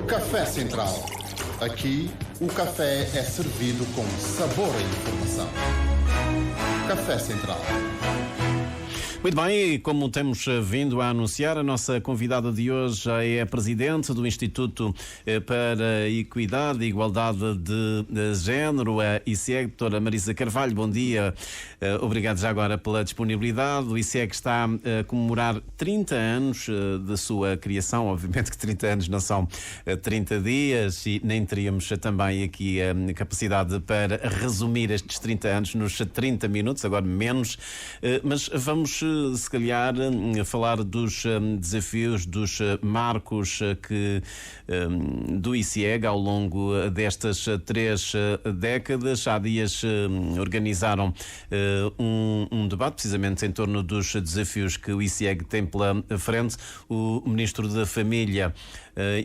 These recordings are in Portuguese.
Café Central. Aqui, o café é servido com sabor e informação. Café Central. Muito bem, e como temos vindo a anunciar, a nossa convidada de hoje é a presidente do Instituto para a Equidade e Igualdade de Género, a ICEG, doutora Marisa Carvalho. Bom dia, obrigado já agora pela disponibilidade. O ICEG está a comemorar 30 anos da sua criação. Obviamente que 30 anos não são 30 dias e nem teríamos também aqui a capacidade para resumir estes 30 anos nos 30 minutos, agora menos, mas vamos se calhar falar dos desafios, dos marcos do ICEG ao longo destas 3 décadas. Há dias organizaram um debate precisamente em torno dos desafios que o ICEG tem pela frente. O Ministro da Família,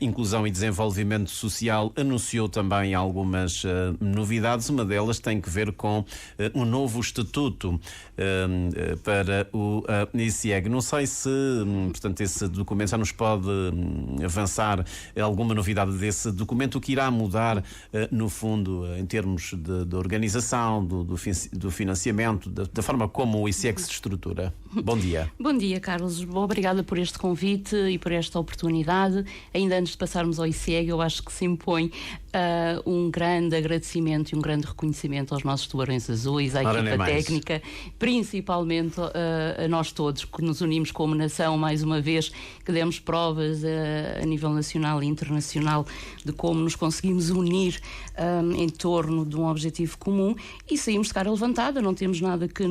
Inclusão e Desenvolvimento Social anunciou também algumas novidades. Uma delas tem que ver com um novo estatuto para o ICEG. Não sei se, portanto, esse documento já nos pode avançar alguma novidade desse documento, o que irá mudar, no fundo, em termos de organização, do financiamento, da forma como o ICEG se estrutura. Bom dia. Bom dia, Carlos. Obrigada por este convite e por esta oportunidade. Ainda antes de passarmos ao ICEG, eu acho que se impõe um grande agradecimento e um grande reconhecimento aos nossos tubarões azuis, à equipa técnica, principalmente a nós todos, que nos unimos como nação, mais uma vez, que demos provas a nível nacional e internacional de como nos conseguimos unir em torno de um objetivo comum e saímos de cara levantada. Não temos nada que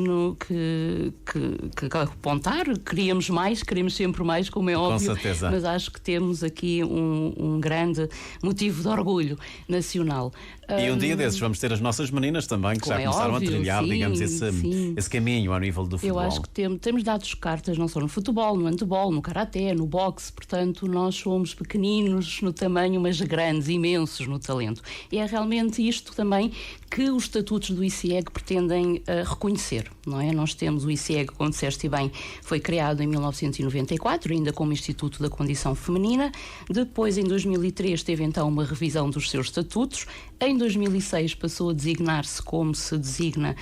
apontar. Queríamos mais, queremos sempre mais, como é óbvio. Com certeza. Mas acho que temos aqui um grande motivo de orgulho nacional. E um dia desses vamos ter as nossas meninas também, que já começaram a trilhar, sim, digamos, esse caminho ao nível do futebol. Eu acho que temos dado cartas não só no futebol, no handebol, no karaté, no boxe. Portanto, nós somos pequeninos no tamanho, mas grandes, imensos no talento. E é realmente isto também que os estatutos do ICEG pretendem reconhecer, não é? Nós temos o ICEG, como disseste bem, foi criado em 1994, ainda como Instituto da Condição Feminina. Depois, em 2003, teve então uma revisão dos seus estatutos. Em 2006 passou a designar-se como se designa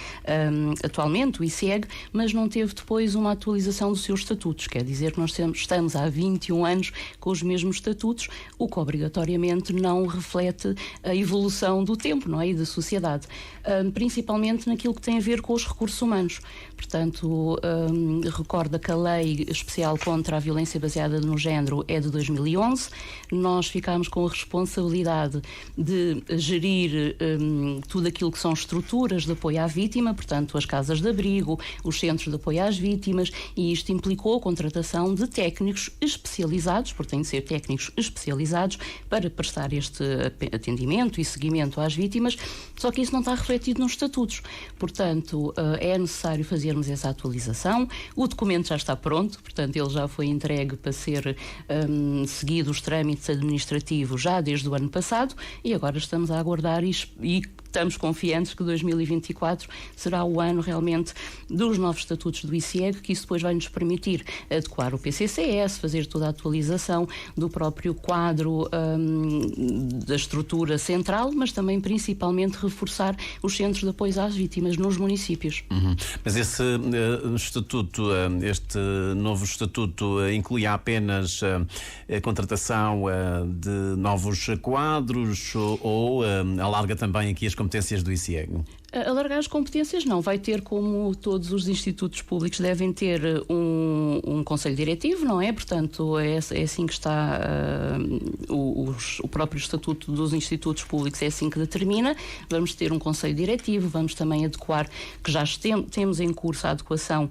atualmente o ICEG, mas não teve depois uma atualização dos seus estatutos. Quer dizer que nós estamos há 21 anos com os mesmos estatutos, o que obrigatoriamente não reflete a evolução do tempo, não é? E da sociedade, principalmente naquilo que tem a ver com os recursos humanos. Portanto, recorda que a Lei Especial contra a Violência Baseada no Género é de 2011. Nós ficámos com a responsabilidade de gerir tudo aquilo que são estruturas de apoio à vítima, portanto, as casas de abrigo, os centros de apoio às vítimas, e isto implicou a contratação de técnicos especializados, porque têm de ser técnicos especializados para prestar este atendimento e seguimento às vítimas, só que isso não está refletido nos estatutos. Portanto, é necessário fazermos essa atualização. O documento já está pronto, portanto, ele já foi entregue para ser seguido os trâmites administrativos já desde o ano passado, e agora estamos a aguardar e estamos confiantes que 2024 será o ano realmente dos novos estatutos do ICEG, que isso depois vai nos permitir adequar o PCCS, fazer toda a atualização do próprio quadro da estrutura central, mas também principalmente reforçar os centros de apoio às vítimas nos municípios. Mas esse estatuto, este novo estatuto, inclui apenas a contratação de novos quadros ou alarga também aqui as competências do ICEG? Alargar as competências não, vai ter, como todos os institutos públicos devem ter, um conselho diretivo, não é? Portanto, é assim que está o próprio estatuto dos institutos públicos, é assim que determina. Vamos ter um conselho diretivo, vamos também adequar, que já temos em curso a adequação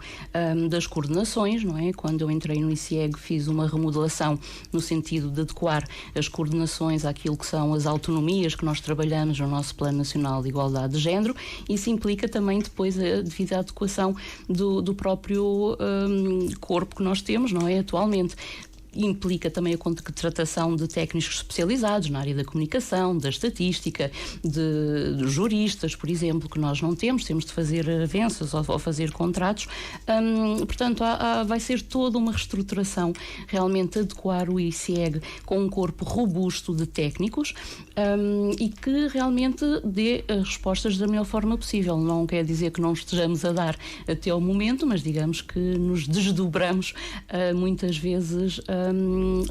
das coordenações, não é? Quando eu entrei no ICEG fiz uma remodelação no sentido de adequar as coordenações àquilo que são as autonomias que nós trabalhamos no nosso Plano Nacional de Igualdade de Género. Isso implica também depois a devida adequação do próprio corpo que nós temos, não é? Atualmente. implica também a contratação de técnicos especializados na área da comunicação, da estatística, de juristas, por exemplo, que nós não temos de fazer avanças ou fazer contratos. Portanto, vai ser toda uma reestruturação, realmente adequar o ICEG com um corpo robusto de técnicos e que realmente dê as respostas da melhor forma possível. Não quer dizer que não estejamos a dar até ao momento, mas digamos que nos desdobramos muitas vezes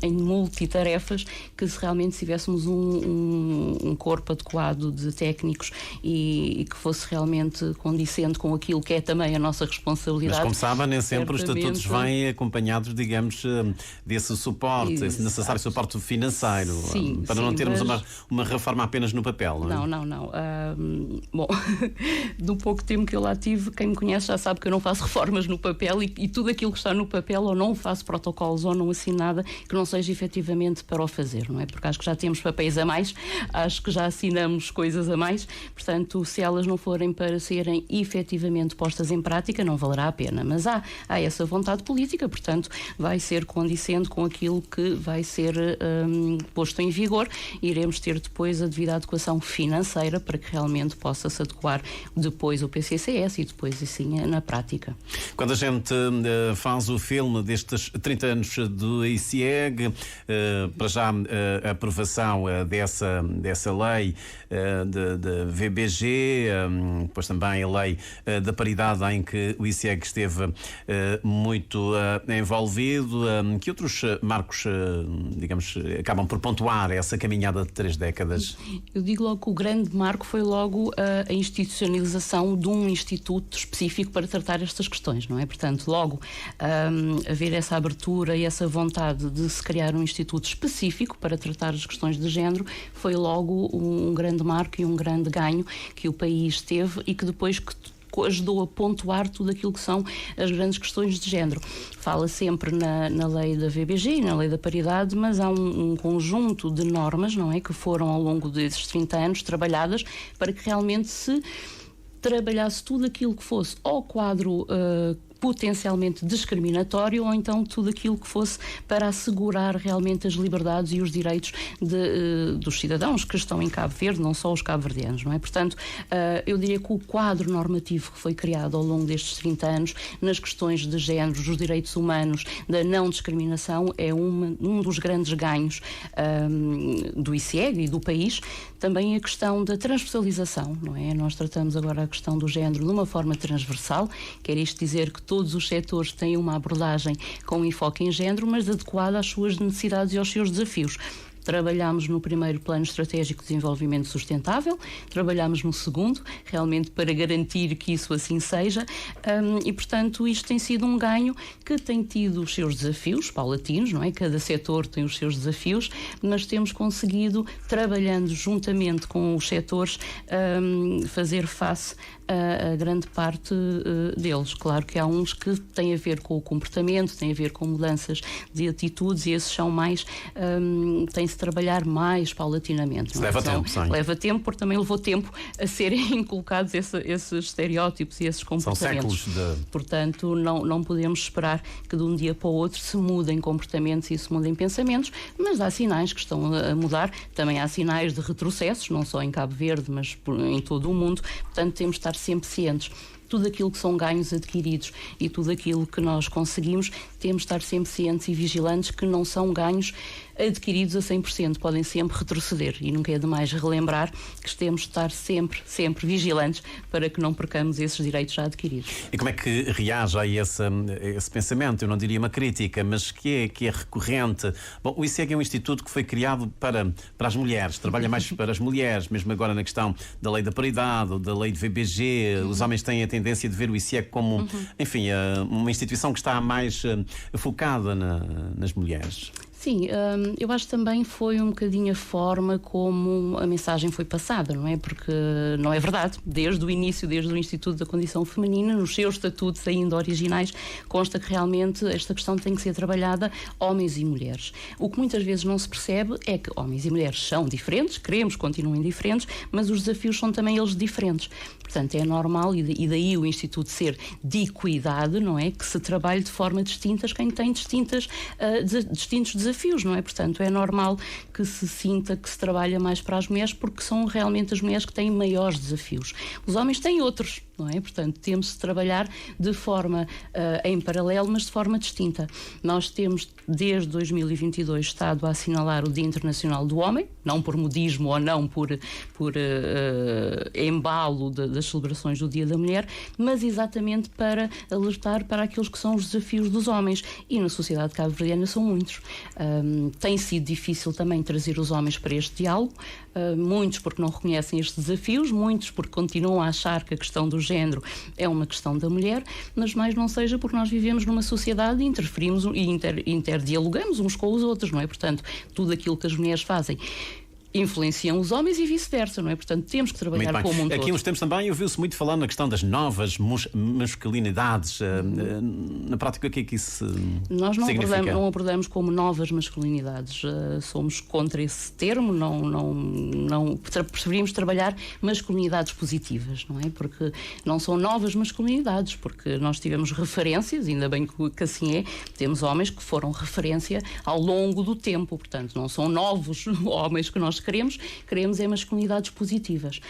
em multitarefas, que se realmente tivéssemos um corpo adequado de técnicos e que fosse realmente condicente com aquilo que é também a nossa responsabilidade. Mas como sabem, nem sempre os estatutos vêm acompanhados, digamos, desse suporte, esse necessário suporte financeiro, para não termos uma reforma apenas no papel, não é? Não. Bom, do pouco tempo que eu lá tive, quem me conhece já sabe que eu não faço reformas no papel e tudo aquilo que está no papel, ou não faço protocolos ou não assino nada que não seja efetivamente para o fazer, não é? Porque acho que já temos papéis a mais, acho que já assinamos coisas a mais, portanto, se elas não forem para serem efetivamente postas em prática, não valerá a pena. Mas há essa vontade política, portanto, vai ser condicente com aquilo que vai ser posto em vigor. Iremos ter depois a devida adequação financeira para que realmente possa se adequar depois o PCCS e depois assim na prática. Quando a gente faz o filme destes 30 anos do ICEG, para já a aprovação dessa lei de VBG, depois também a lei da paridade em que o ICEG esteve muito envolvido, que outros marcos, digamos, acabam por pontuar essa caminhada de 3 décadas? Eu digo logo que o grande marco foi logo a institucionalização de um instituto específico para tratar estas questões, não é? Portanto, logo haver essa abertura e essa vontade de se criar um instituto específico para tratar as questões de género foi logo um grande marco e um grande ganho que o país teve e que depois ajudou a pontuar tudo aquilo que são as grandes questões de género. Fala sempre na lei da VBG, na lei da paridade, mas há um conjunto de normas, não é, que foram ao longo desses 30 anos trabalhadas para que realmente se trabalhasse tudo aquilo que fosse ao quadro potencialmente discriminatório ou então tudo aquilo que fosse para assegurar realmente as liberdades e os direitos dos cidadãos que estão em Cabo Verde, não só os cabo-verdianos, não é? Portanto, eu diria que o quadro normativo que foi criado ao longo destes 30 anos nas questões de género, dos direitos humanos, da não discriminação é um dos grandes ganhos do ICEG e do país. Também a questão da transversalização, não é? Nós tratamos agora a questão do género de uma forma transversal, quer isto dizer que todos os setores têm uma abordagem com enfoque em género, mas adequada às suas necessidades e aos seus desafios. Trabalhamos no primeiro plano estratégico de desenvolvimento sustentável, trabalhamos no segundo, realmente para garantir que isso assim seja, e portanto isto tem sido um ganho que tem tido os seus desafios paulatinos, não é? Cada setor tem os seus desafios, mas temos conseguido, trabalhando juntamente com os setores, fazer face a grande parte deles. Claro que há uns que têm a ver com o comportamento, têm a ver com mudanças de atitudes e esses são mais, tem-se trabalhar mais paulatinamente. Leva tempo, sim. Leva tempo, porque também levou tempo a serem colocados esses estereótipos e esses comportamentos. São séculos de... Portanto, não podemos esperar que de um dia para o outro se mudem comportamentos e se mudem pensamentos, mas há sinais que estão a mudar. Também há sinais de retrocessos, não só em Cabo Verde, mas em todo o mundo. Portanto, temos de estar sempre cientes. Tudo aquilo que são ganhos adquiridos e tudo aquilo que nós conseguimos, temos de estar sempre cientes e vigilantes que não são ganhos adquiridos a 100%, podem sempre retroceder e nunca é demais relembrar que temos de estar sempre vigilantes para que não percamos esses direitos já adquiridos. E como é que reage a esse pensamento? Eu não diria uma crítica, mas que é recorrente. Bom, o ICEG é um instituto que foi criado para as mulheres, trabalha mais para as mulheres, mesmo agora na questão da lei da paridade ou da lei de VBG, os homens têm a tendência de ver o ICEG como, enfim, uma instituição que está mais focada nas mulheres. Sim, eu acho que também foi um bocadinho a forma como a mensagem foi passada, não é? Porque não é verdade. Desde o início, desde o Instituto da Condição Feminina, nos seus estatutos ainda originais, consta que realmente esta questão tem que ser trabalhada homens e mulheres. O que muitas vezes não se percebe é que homens e mulheres são diferentes, queremos que continuem diferentes, mas os desafios são também eles diferentes. Portanto, é normal, e daí o Instituto ser de equidade, não é? Que se trabalhe de forma distinta quem tem distintos desafios, não é? Portanto, é normal que se sinta que se trabalha mais para as mulheres, porque são realmente as mulheres que têm maiores desafios. Os homens têm outros, não é? Portanto, temos de trabalhar de forma em paralelo, mas de forma distinta. Nós temos, desde 2022, estado a assinalar o Dia Internacional do Homem, não por modismo ou não por embalo das celebrações do Dia da Mulher, mas exatamente para alertar para aqueles que são os desafios dos homens. E na sociedade cabo-verdiana são muitos. Tem sido difícil também trazer os homens para este diálogo, muitos porque não reconhecem estes desafios, muitos porque continuam a achar que a questão do género é uma questão da mulher, mas mais não seja porque nós vivemos numa sociedade e interferimos e interdialogamos uns com os outros, não é? Portanto, tudo aquilo que as mulheres fazem influenciam os homens e vice-versa, não é? Portanto, temos que trabalhar como um todo. Aqui uns tempos também ouviu-se muito falar na questão das novas masculinidades. Na prática, o que é que isso Nós significa? não abordamos como novas masculinidades. Somos contra esse termo, preferimos trabalhar masculinidades positivas, não é? Porque não são novas masculinidades, porque nós tivemos referências, ainda bem que assim é, temos homens que foram referência ao longo do tempo, portanto, não são novos homens que nós queremos é masculinidades positivas.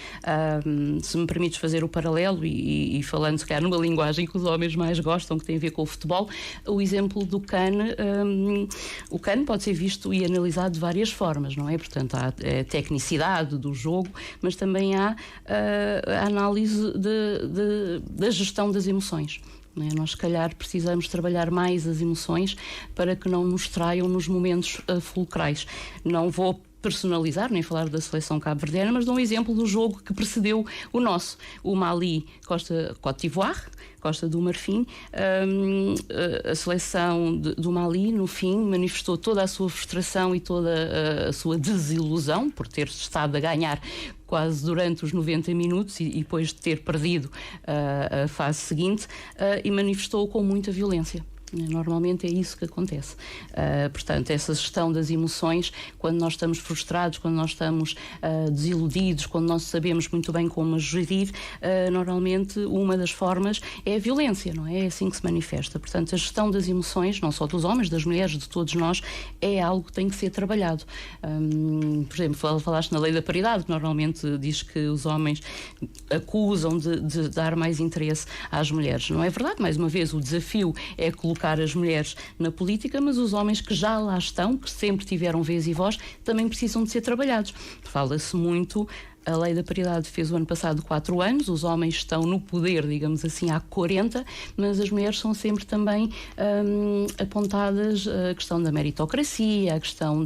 Se me permites fazer o paralelo e falando se calhar numa linguagem que os homens mais gostam, que tem a ver com o futebol, o exemplo do CAN, o CAN pode ser visto e analisado de várias formas, não é? Portanto, há a tecnicidade do jogo, mas também há a análise da gestão das emoções. Nós, se calhar, precisamos trabalhar mais as emoções para que não nos traiam nos momentos fulcrais. Não vou personalizar, nem falar da seleção cabo-verdiana, mas dou um exemplo do jogo que precedeu o nosso. O Mali, Côte d'Ivoire, Costa do Marfim. A seleção do Mali, no fim, manifestou toda a sua frustração e toda a sua desilusão por ter estado a ganhar quase durante os 90 minutos e depois de ter perdido a fase seguinte, e manifestou com muita violência. Normalmente é isso que acontece. Portanto, essa gestão das emoções, quando nós estamos frustrados, quando nós estamos desiludidos, quando não sabemos muito bem como gerir, normalmente uma das formas é a violência, não é? É assim que se manifesta. Portanto, a gestão das emoções, não só dos homens, das mulheres, de todos nós, é algo que tem que ser trabalhado. Por exemplo, falaste na lei da paridade, que normalmente diz que os homens acusam de dar mais interesse às mulheres. Não é verdade? Mais uma vez, o desafio é colocar as mulheres na política, mas os homens que já lá estão, que sempre tiveram vez e voz, também precisam de ser trabalhados. Fala-se muito. A lei da paridade fez o ano passado 4 anos, os homens estão no poder, digamos assim, há 40, mas as mulheres são sempre também apontadas a questão da meritocracia, a questão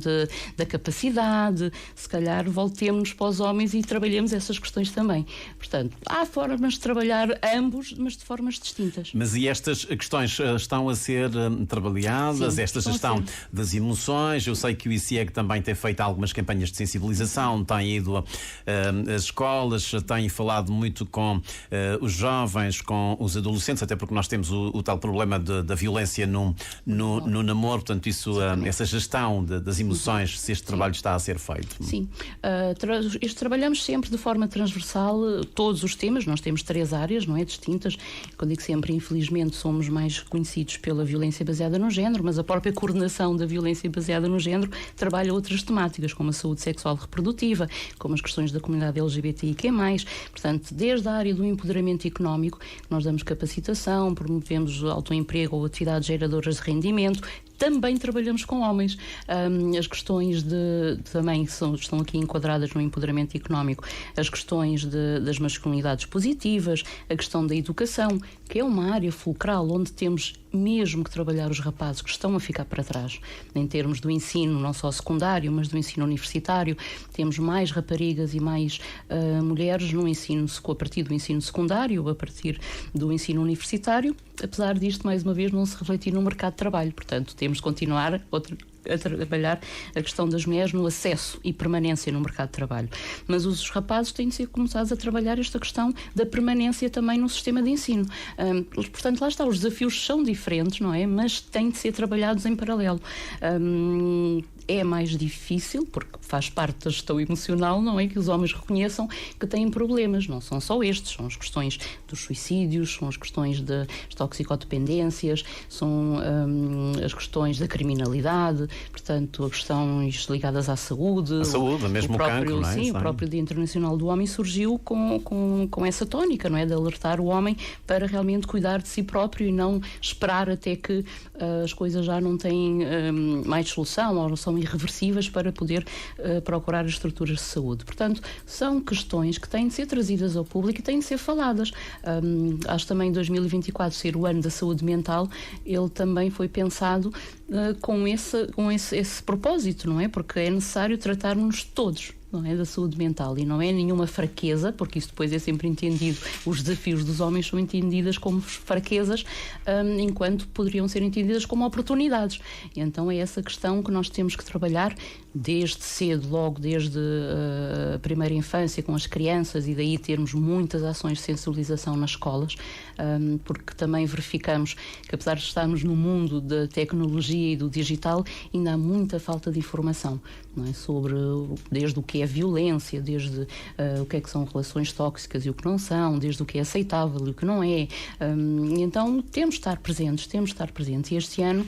da capacidade. Se calhar voltemos para os homens e trabalhemos essas questões também. Portanto, há formas de trabalhar ambos, mas de formas distintas. Mas e estas questões estão a ser trabalhadas? Sim, esta gestão das emoções? Eu sei que o ICIEG também tem feito algumas campanhas de sensibilização, tem ido as escolas, têm falado muito com os jovens, com os adolescentes, até porque nós temos o tal problema da violência no namoro, portanto essa gestão das emoções, se este trabalho está a ser feito. Sim, trabalhamos sempre de forma transversal todos os temas. Nós temos 3 áreas, não é, distintas. Quando digo sempre, infelizmente, somos mais conhecidos pela violência baseada no género, mas a própria coordenação da violência baseada no género trabalha outras temáticas, como a saúde sexual e reprodutiva, como as questões da comunidade LGBTIQ+. Portanto, desde a área do empoderamento económico, nós damos capacitação, promovemos autoemprego ou atividades geradoras de rendimento. Também trabalhamos com homens. As questões também estão aqui enquadradas no empoderamento económico, as questões das masculinidades positivas, a questão da educação, que é uma área fulcral onde temos mesmo que trabalhar os rapazes que estão a ficar para trás, em termos do ensino, não só secundário, mas do ensino universitário. Temos mais raparigas e mais mulheres no ensino, a partir do ensino secundário, a partir do ensino universitário, apesar disto, mais uma vez, não se refletir no mercado de trabalho. Portanto, temos de continuar a trabalhar a questão das mulheres no acesso e permanência no mercado de trabalho. Mas os rapazes têm de ser começados a trabalhar esta questão da permanência também no sistema de ensino. Portanto, lá está, os desafios são diferentes, não é? Mas têm de ser trabalhados em paralelo. É mais difícil, porque faz parte da gestão emocional, não é? Que os homens reconheçam que têm problemas. Não são só estes, são as questões dos suicídios, são as questões das toxicodependências, são as questões da criminalidade, portanto, as questões ligadas à saúde. A saúde, mesmo o cancro, não é? Sim, o próprio Dia Internacional do Homem surgiu com essa tónica, não é? De alertar o homem para realmente cuidar de si próprio e não esperar até que as coisas já não têm mais solução ou são irreversíveis para poder procurar as estruturas de saúde. Portanto, são questões que têm de ser trazidas ao público e têm de ser faladas. Acho também 2024 ser o ano da saúde mental, ele também foi pensado com esse propósito, não é? Porque é necessário tratarmos todos, não é, da saúde mental, e não é nenhuma fraqueza, porque isso depois é sempre entendido, os desafios dos homens são entendidas como fraquezas, enquanto poderiam ser entendidas como oportunidades. E então é essa questão que nós temos que trabalhar desde cedo, logo desde a primeira infância com as crianças, e daí termos muitas ações de sensibilização nas escolas, porque também verificamos que, apesar de estarmos no mundo da tecnologia e do digital, ainda há muita falta de informação, não é? Sobre desde o que é violência, desde o que é que são relações tóxicas e o que não são, desde o que é aceitável e o que não é. Então temos de estar presentes. E este ano,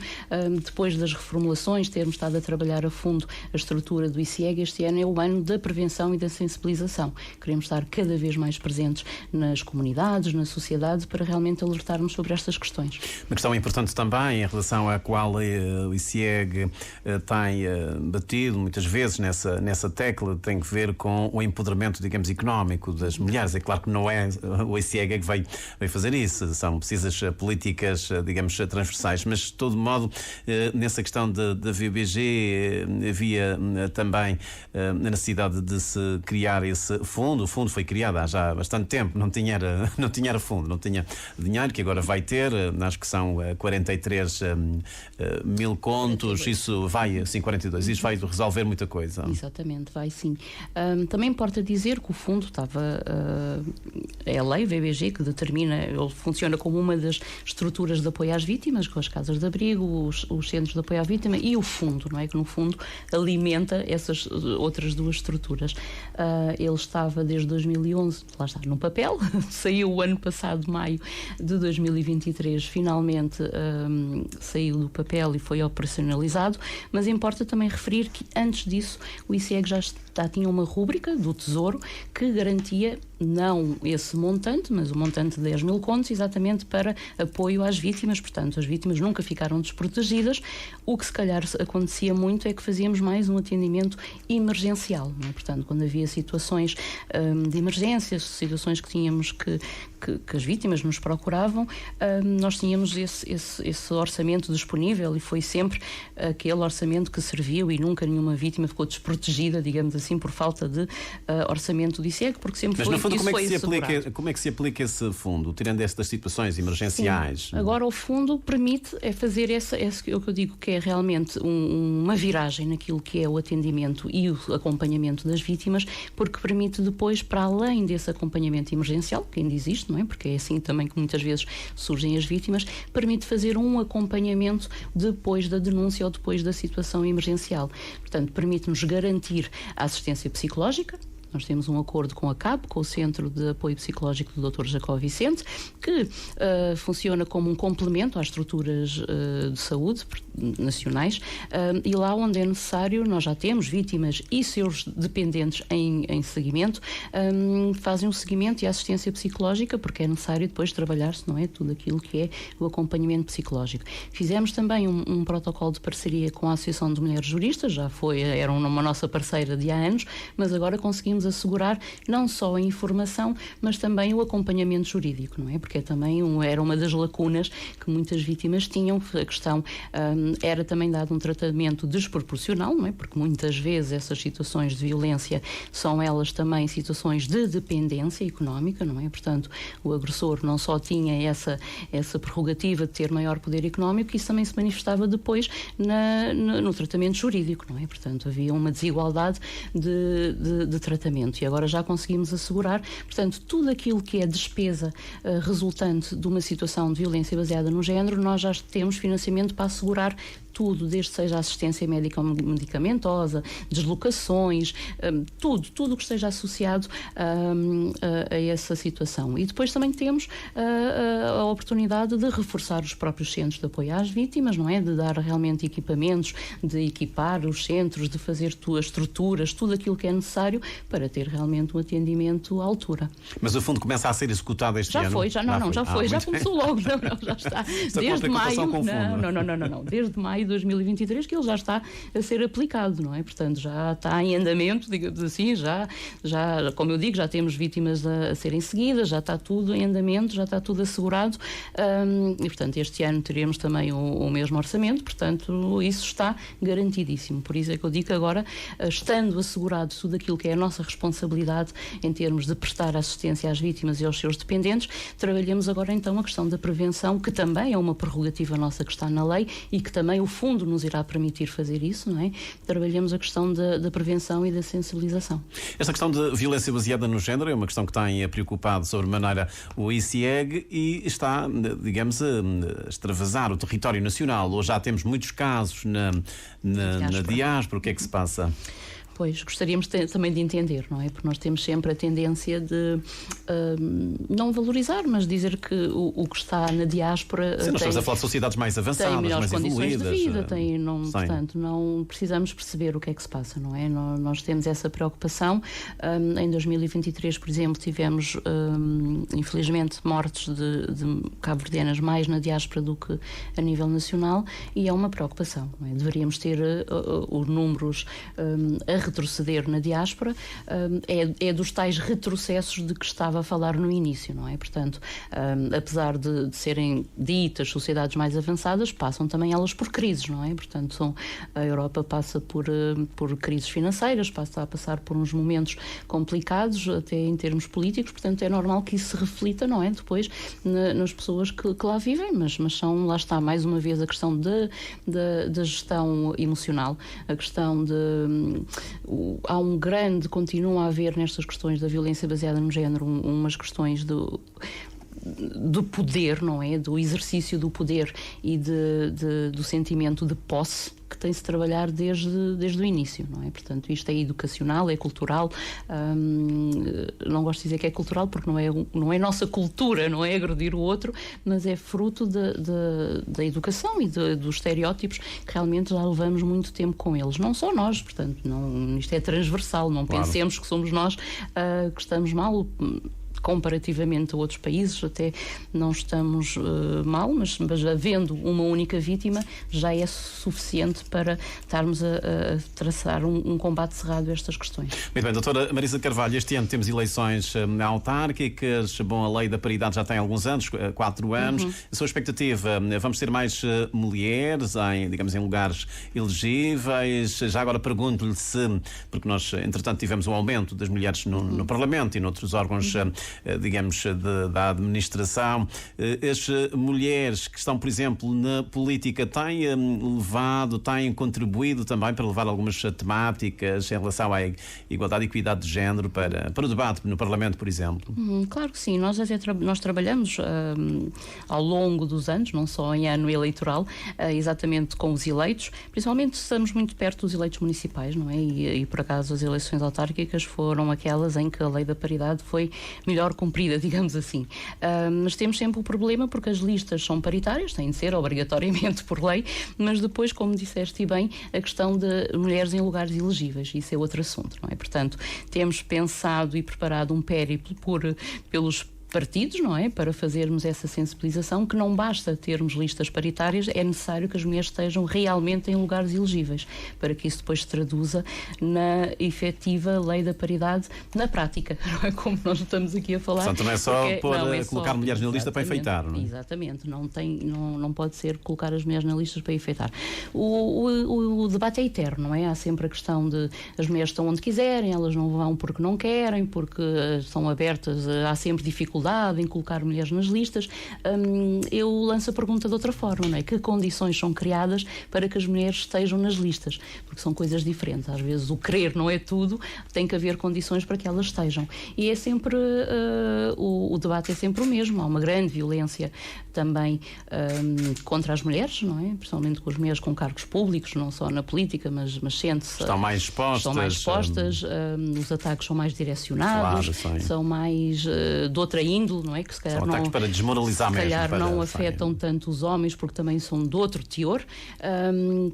depois das reformulações, termos estado a trabalhar a fundo a estrutura do ICIEG, este ano é o ano da prevenção e da sensibilização. Queremos estar cada vez mais presentes nas comunidades, na sociedade, para realmente alertarmos sobre estas questões. Uma questão importante também, em relação à qual o ICIEG tem batido muitas vezes nessa tecla, tem que ver com o empoderamento, digamos, económico das mulheres. É claro que não é o ICIEG que veio fazer isso, são precisas políticas, digamos, transversais, mas de todo modo, nessa questão da VBG havia também a necessidade de se criar esse fundo. O fundo foi criado há já bastante tempo, não tinha fundo, não tinha dinheiro, que agora vai ter, acho que são 43 mil contos, isso vai, sim, 42, isso vai resolver muita coisa. Exatamente, vai sim. Também importa dizer que o fundo é a lei VBG que determina, ele funciona como uma das estruturas de apoio às vítimas, com as casas de abrigo, os centros de apoio à vítima e o fundo, não é? Que no fundo alimenta essas outras duas estruturas. Ele estava desde 2011, lá está, no papel, saiu o ano passado, maio de 2023, finalmente saiu do papel e foi operacionalizado, mas importa também referir que antes disso o ICIEG já tinha uma rúbrica do Tesouro que garantia não esse montante, mas o montante de 10 mil contos, exatamente para apoio às vítimas. Portanto, as vítimas nunca ficaram desprotegidas. O que se calhar acontecia muito é que fazíamos mais um atendimento emergencial, não é? Portanto, quando havia situações de emergências, situações que tínhamos que as vítimas nos procuravam, nós tínhamos esse orçamento disponível, e foi sempre aquele orçamento que serviu, e nunca nenhuma vítima ficou desprotegida, digamos assim, por falta de orçamento do ICIEG, porque sempre mas, foi. Mas, no fundo, como é que se aplica esse fundo, tirando estas situações emergenciais? Sim. Agora, o fundo permite fazer o que eu digo que é realmente uma viragem naquilo que é o atendimento e o acompanhamento das vítimas, porque permite depois, para além desse acompanhamento emergencial, que ainda existe, não é? Porque é assim também que muitas vezes surgem as vítimas, permite fazer um acompanhamento depois da denúncia ou depois da situação emergencial. Portanto, permite-nos garantir a assistência psicológica. Nós temos um acordo com a CAP, com o Centro de Apoio Psicológico do Dr. Jacó Vicente, que funciona como um complemento às estruturas de saúde nacionais, e lá onde é necessário, nós já temos vítimas e seus dependentes em seguimento, fazem um seguimento e assistência psicológica, porque é necessário depois trabalhar-se, não é? Tudo aquilo que é o acompanhamento psicológico. Fizemos também um protocolo de parceria com a Associação de Mulheres Juristas, era uma nossa parceira de há anos, mas agora conseguimos conseguimos assegurar não só a informação, mas também o acompanhamento jurídico, não é? Porque também era uma das lacunas que muitas vítimas tinham. A questão era também dado um tratamento desproporcional, não é? Porque muitas vezes essas situações de violência são elas também situações de dependência económica, não é? Portanto, o agressor não só tinha essa prerrogativa de ter maior poder económico, isso também se manifestava depois no tratamento jurídico, não é? Portanto, havia uma desigualdade de tratamento, e agora já conseguimos assegurar, portanto, tudo aquilo que é despesa resultante de uma situação de violência baseada no género, nós já temos financiamento para assegurar tudo, desde que seja assistência médica ou medicamentosa, deslocações, tudo que esteja associado a essa situação. E depois também temos a oportunidade de reforçar os próprios centros de apoio às vítimas, não é? De dar realmente equipamentos, de equipar os centros, de fazer as estruturas, tudo aquilo que é necessário para ter realmente um atendimento à altura. Mas o fundo começa a ser executado este ano? Já foi, já começou logo, já está. Desde maio, não, desde maio de 2023 que ele já está a ser aplicado, não é? Portanto, já está em andamento, digamos assim, já como eu digo, já temos vítimas a serem seguidas, já está tudo em andamento, já está tudo assegurado, e portanto este ano teremos também o mesmo orçamento, portanto isso está garantidíssimo. Por isso é que eu digo que agora, estando assegurado tudo aquilo que é a nossa responsabilidade em termos de prestar assistência às vítimas e aos seus dependentes, trabalhamos agora então a questão da prevenção, que também é uma prerrogativa nossa que está na lei e que também o fundo nos irá permitir fazer isso, não é? Trabalhamos a questão da prevenção e da sensibilização. Esta questão de violência baseada no género é uma questão que tem preocupado sobremaneira o ICIEG e está, digamos, a extravasar o território nacional. Hoje já temos muitos casos na diáspora. O que é que se passa? Pois, gostaríamos também de entender, não é? Porque nós temos sempre a tendência de não valorizar, mas dizer que o que está na diáspora nós estamos a falar de sociedades mais avançadas, tem melhores mais condições evoluídas. De vida, portanto, não precisamos perceber o que é que se passa, não é? Nós temos essa preocupação. Em 2023, por exemplo, tivemos, infelizmente, mortes de cabo-verdianas mais na diáspora do que a nível nacional, e é uma preocupação, não é? Deveríamos ter os números a retroceder na diáspora, é dos tais retrocessos de que estava a falar no início, não é? Portanto, apesar de serem ditas sociedades mais avançadas, passam também elas por crises, não é? Portanto, a Europa passa por crises financeiras, passa a passar por uns momentos complicados, até em termos políticos, portanto é normal que isso se reflita, não é? Depois nas pessoas que lá vivem, mas lá está, mais uma vez, a questão da gestão emocional, a questão continua a haver nestas questões da violência baseada no género umas questões do poder, não é? Do exercício do poder e do sentimento de posse que tem-se de trabalhar desde o início, não é? Portanto, isto é educacional, é cultural, não gosto de dizer que é cultural porque não é nossa cultura, não é agredir o outro, mas é fruto da educação e dos estereótipos que realmente já levamos muito tempo com eles. Não só nós, portanto, isto é transversal, não claro. Pensemos que somos nós que estamos mal. Comparativamente a outros países, até não estamos mal, mas havendo uma única vítima já é suficiente para estarmos a traçar um combate cerrado a estas questões. Muito bem, doutora Marisa Carvalho, este ano temos eleições autárquicas, bom, a lei da paridade já tem alguns anos, 4 anos. A sua expectativa, vamos ter mais mulheres em lugares elegíveis? Já agora pergunto-lhe porque nós, entretanto, tivemos um aumento das mulheres no Parlamento e noutros órgãos da administração. As mulheres que estão, por exemplo, na política têm contribuído também para levar algumas temáticas em relação à igualdade e equidade de género para o debate no Parlamento, por exemplo? Claro que sim. Nós trabalhamos ao longo dos anos, não só em ano eleitoral, exatamente com os eleitos. Principalmente estamos muito perto dos eleitos municipais, não é? E por acaso as eleições autárquicas foram aquelas em que a lei da paridade foi melhor cumprida, digamos assim. Mas temos sempre o problema porque as listas são paritárias, têm de ser obrigatoriamente por lei, mas depois, como disseste bem, a questão de mulheres em lugares elegíveis, isso é outro assunto, não é? Portanto, temos pensado e preparado um périplo pelos partidos, não é? Para fazermos essa sensibilização, que não basta termos listas paritárias, é necessário que as mulheres estejam realmente em lugares elegíveis, para que isso depois se traduza na efetiva lei da paridade na prática, não é? Como nós estamos aqui a falar. Portanto, não é só colocar mulheres na lista para enfeitar, não é? Exatamente, não pode ser colocar as mulheres na lista para enfeitar. O debate é eterno, não é? Há sempre a questão de as mulheres estão onde quiserem, elas não vão porque não querem, porque são abertas, há sempre dificuldade em colocar mulheres nas listas. Eu lanço a pergunta de outra forma, não é? Que condições são criadas para que as mulheres estejam nas listas? Porque são coisas diferentes. Às vezes o querer não é tudo, tem que haver condições para que elas estejam. E é sempre, o debate é sempre o mesmo. Há uma grande violência também contra as mulheres, não é? Principalmente com as mulheres com cargos públicos, não só na política, mas sente-se... Estão mais expostas. Os ataques são mais direcionados, claro, são mais de outra índole, não é? Que se calhar são ataques para desmoralizar mesmo. Se calhar não afetam tanto os homens, porque também são de outro teor.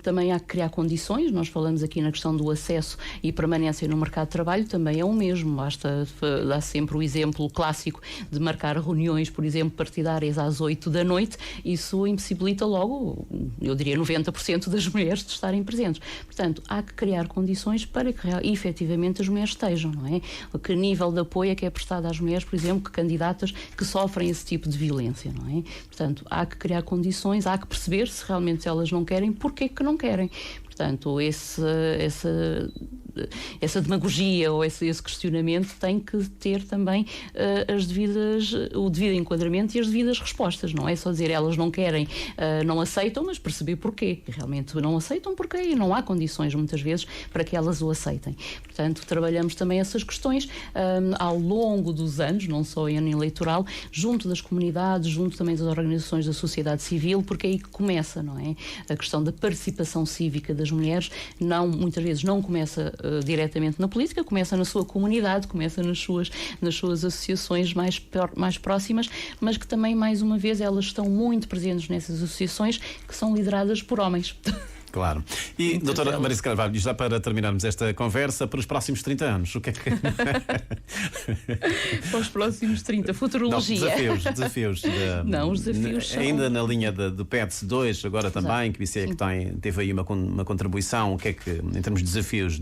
Também há que criar condições. Nós falamos aqui na questão do acesso e permanência no mercado de trabalho, também é o mesmo. Basta dar sempre o exemplo clássico de marcar reuniões, por exemplo, partidárias às 8 da noite. Isso impossibilita logo, eu diria, 90% das mulheres de estarem presentes. Portanto, há que criar condições para que efetivamente as mulheres estejam, não é? Que nível de apoio é que é prestado às mulheres, por exemplo, que candidatas que sofrem esse tipo de violência, não é? Portanto, há que criar condições, há que perceber se realmente elas não querem, porque é que não querem. Portanto, essa demagogia ou esse questionamento tem que ter também o devido enquadramento e as devidas respostas. Não é só dizer elas não querem, não aceitam, mas perceber porquê. Realmente não aceitam porque e não há condições, muitas vezes, para que elas o aceitem. Portanto, trabalhamos também essas questões ao longo dos anos, não só em ano eleitoral, junto das comunidades, junto também das organizações da sociedade civil, porque é aí que começa, não é? A questão da participação cívica das mulheres, muitas vezes não começa diretamente na política, começa na sua comunidade, começa nas suas associações mais próximas, mas que também, mais uma vez, elas estão muito presentes nessas associações que são lideradas por homens. Claro. E, doutora Marisa Carvalho, já para terminarmos esta conversa, para os próximos 30 anos, o que é que... Para os próximos 30, futurologia. Não, desafios. Os desafios são... Ainda na linha do PETS 2, agora também, que o ICEC teve aí uma contribuição, o que é que, em termos de desafios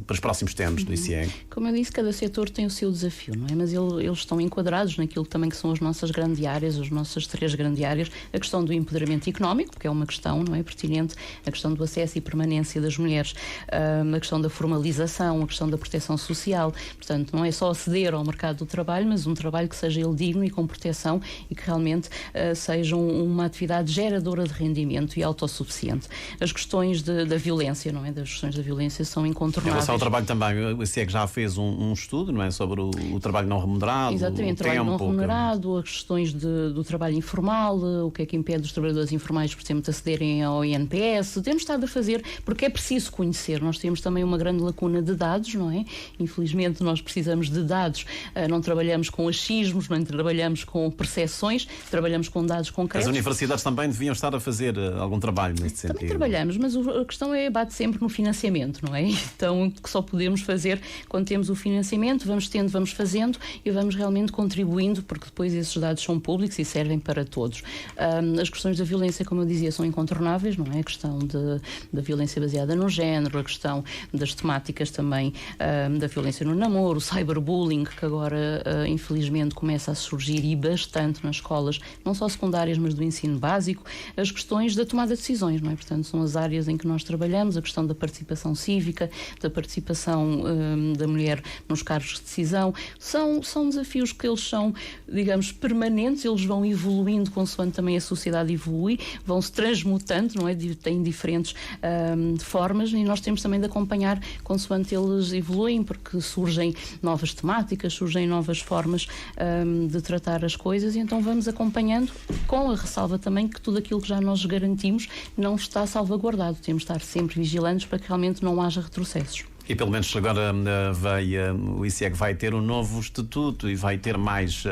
para os próximos tempos do ICEC? Como eu disse, cada setor tem o seu desafio, não é? Mas eles estão enquadrados naquilo também que são as nossas grandes áreas, as nossas 3 grandes áreas, a questão do empoderamento económico, porque é uma questão, não é, pertinente, a questão do acesso e permanência das mulheres, a questão da formalização, a questão da proteção social. Portanto, não é só aceder ao mercado do trabalho, mas um trabalho que seja ele digno e com proteção e que realmente seja uma atividade geradora de rendimento e autossuficiente. As questões da violência, não é? Das questões da violência são incontornáveis. Em relação ao trabalho também, o ICEC já fez um estudo, não é? Sobre o trabalho não remunerado. Exatamente, o trabalho não remunerado, as questões do trabalho informal, o que é que impede os trabalhadores informais, por exemplo, de acederem ao INPS. Temos estado a fazer, porque é preciso conhecer. Nós temos também uma grande lacuna de dados, não é? Infelizmente nós precisamos de dados, não trabalhamos com achismos, não trabalhamos com percepções, trabalhamos com dados concretos. As universidades também deviam estar a fazer algum trabalho neste sentido. Também trabalhamos, mas a questão bate sempre no financiamento, não é? Então, que só podemos fazer quando temos o financiamento, vamos tendo, vamos fazendo e vamos realmente contribuindo, porque depois esses dados são públicos e servem para todos. As questões da violência, como eu dizia, são incontornáveis, não é? A questão da violência baseada no género, a questão das temáticas também da violência no namoro, o cyberbullying, que agora infelizmente começa a surgir e bastante nas escolas, não só secundárias, mas do ensino básico, as questões da tomada de decisões, não é? Portanto, são as áreas em que nós trabalhamos, a questão da participação cívica, da participação da mulher nos cargos de decisão, são desafios que eles são, digamos, permanentes, eles vão evoluindo consoante também a sociedade evolui, vão se transmutando, não é? Têm diferentes formas e nós temos também de acompanhar consoante eles evoluem, porque surgem novas temáticas, surgem novas formas de tratar as coisas e então vamos acompanhando, com a ressalva também que tudo aquilo que já nós garantimos não está salvaguardado. Temos de estar sempre vigilantes para que realmente não haja retrocessos. E pelo menos agora o ICEC vai ter um novo estatuto e vai ter mais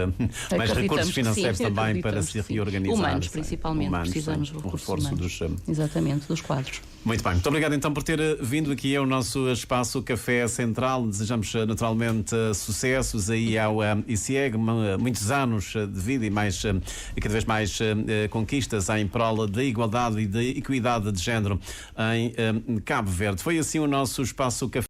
recursos financeiros também para se reorganizar. Humanos, principalmente. Precisamos de recursos humanos. Exatamente, dos quadros. Muito bem, muito obrigado então por ter vindo aqui ao nosso espaço Café Central. Desejamos naturalmente sucessos aí ao ICIEG, muitos anos de vida e cada vez mais conquistas em prol da igualdade e da equidade de género em Cabo Verde. Foi assim o nosso espaço Café